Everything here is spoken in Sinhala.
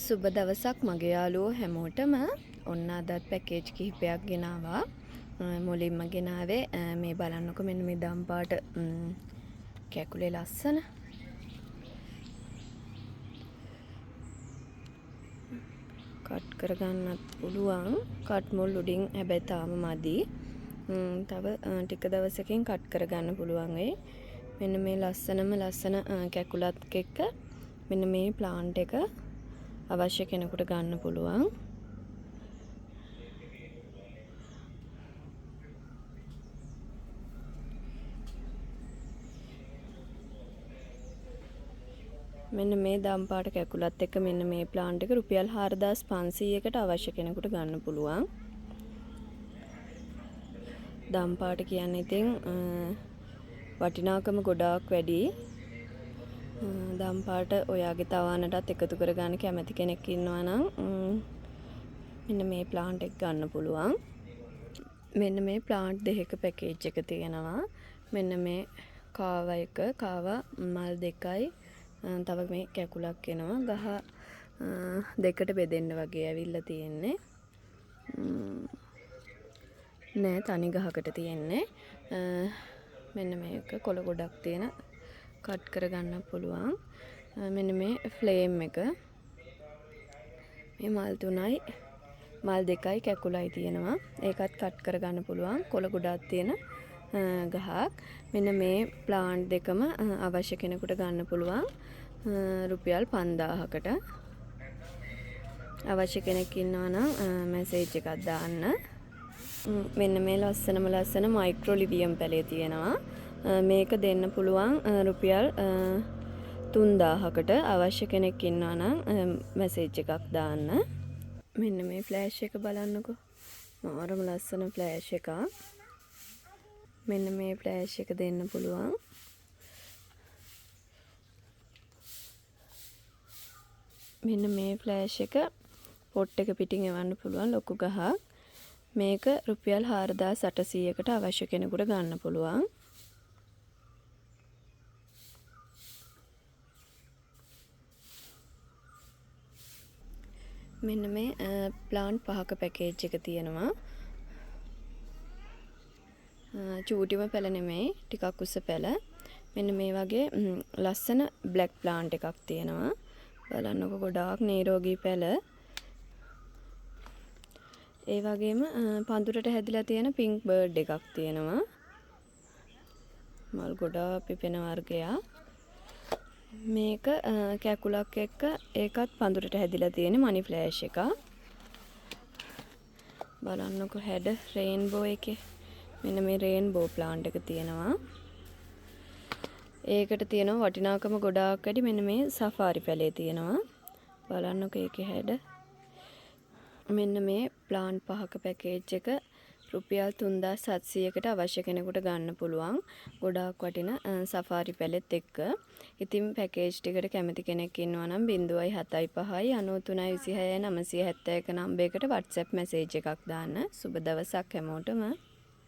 සුබ දවසක් මගේ යාළුවෝ හැමෝටම. ඔන්න අදත් පැකේජ් කිහිපයක් ගෙනාවා. මුලින්ම ගෙනාවේ මේ බලන්නකො මෙන්න මේ දම් පාට කැකුලේ ලස්සන. කට් කරගන්නත් පුළුවන්. කට් මුල් උඩින් හැබැයි තාම මදි. තව ටික දවසකින් කට් කරගන්න පුළුවන් වෙයි. මෙන්න මේ ලස්සන කැකුලත් එක්ක මෙන්න මේ ප්ලාන්ට් එක අවශ්‍ය කෙනෙකුට ගන්න පුළුවන්. මෙන්න මේ දම් පාට කැකුලත් එක්ක මෙන්න මේ ප්ලාන්ට් එක රුපියල් 4500කට අවශ්‍ය කෙනෙකුට ගන්න පුළුවන්. දම් පාට කියන්නේ ඉතින් වටිනාකම ගොඩාක් වැඩි. දම් පාට ඔයාගේ තවානටත් එකතු කරගන්න කැමති කෙනෙක් ඉන්නවා නම් මෙන්න මේ ප්ලාන්ට් එක ගන්න පුළුවන්. මෙන්න මේ ප්ලාන්ට් දෙකක පැකේජ් එක තියෙනවා. මෙන්න මේ කාවා මල් දෙකයි තව මේ කැකුලක් එනවා. ගහ දෙකට බෙදෙන්න වගේ ඇවිල්ලා තියෙන්නේ. නෑ තනි ගහකට තියෙන්නේ. මෙන්න මේක කොළ ගොඩක් තියෙන කට් කරගන්න පුළුවන්. මෙන්න මේ ෆ්ලේම් එක මේ මල් තුනයි මල් දෙකයි කැකුලයි තියෙනවා. ඒකත් කට් කරගන්න පුළුවන්. කොළ ගොඩක් තියෙන ගහක්. මෙන්න මේ ප්ලාන්ට් දෙකම අවශ්‍ය කෙනෙකුට ගන්න පුළුවන් රුපියල් 5000කට. අවශ්‍ය කෙනෙක් ඉන්නවා නම් මැසේජ් එකක් දාන්න. මෙන්න මේ ලස්සන මයික්‍රෝ ලිවියම් පැලේ තියෙනවා. මේක දෙන්න පුළුවන් රුපියල් 3000කට. අවශ්‍ය කෙනෙක් ඉන්නවා නම් මැසේජ් එකක් දාන්න. මෙන්න මේ ෆ්ලෑෂ් එක බලන්නකෝ. මාරම ලස්සන ෆ්ලෑෂ් එකක්. මෙන්න මේ ෆ්ලෑෂ් එක දෙන්න පුළුවන්. මෙන්න මේ ෆ්ලෑෂ් එක පොට් එක පිටින් එවන්න පුළුවන් ලොකු ගහක්. මේක රුපියල් 4800කට අවශ්‍ය කෙනෙකුට ගන්න පුළුවන්. මෙන්න මේ ප්ලාන්ට් 5ක පැකේජ් එක තියෙනවා. චූටිම පැල නෙමෙයි ටිකක් උස පැල. මෙන්න මේ වගේ ලස්සන බ්ලැක් ප්ලාන්ට් එකක් තියෙනවා. බලන්නකො ගොඩාක් නිරෝගී පැල. ඒ වගේම පඳුරට හැදිලා තියෙන පින්ක් බර්ඩ් එකක් තියෙනවා. මල් ගොඩාක් පිපෙන වර්ගයක්. මේක කැකුලක් එක්ක ඒකත් පඳුරට හැදිලා තියෙන මනි ෆ්ලෑෂ් එකක්. බලන්නකො හැඩ රේන්බෝ එකේ. මෙන්න මේ රේන්බෝ ප්ලාන්ට් එක තියෙනවා. ඒකට තියෙනවා වටිනාකම ගොඩාක් වැඩි. මෙන්න මේ සෆාරි පැලේ තියෙනවා. බලන්නකො ඒකේ හැඩ. මෙන්න මේ ප්ලාන්ට් 5ක පැකේජ් එක රුපියල් 3700කට අවශ්‍ය කෙනෙකුට ගන්න පුළුවන්. ගොඩාක් වටින සෆාරි පැලෙත් එක්ක. ඉතින් පැකේජ් ටිකට කැමති කෙනෙක් ඉන්නවා නම් 075 93 26 971 නම්බරයකට WhatsApp මැසේජ් එකක් දාන්න. සුබ දවසක් හැමෝටම.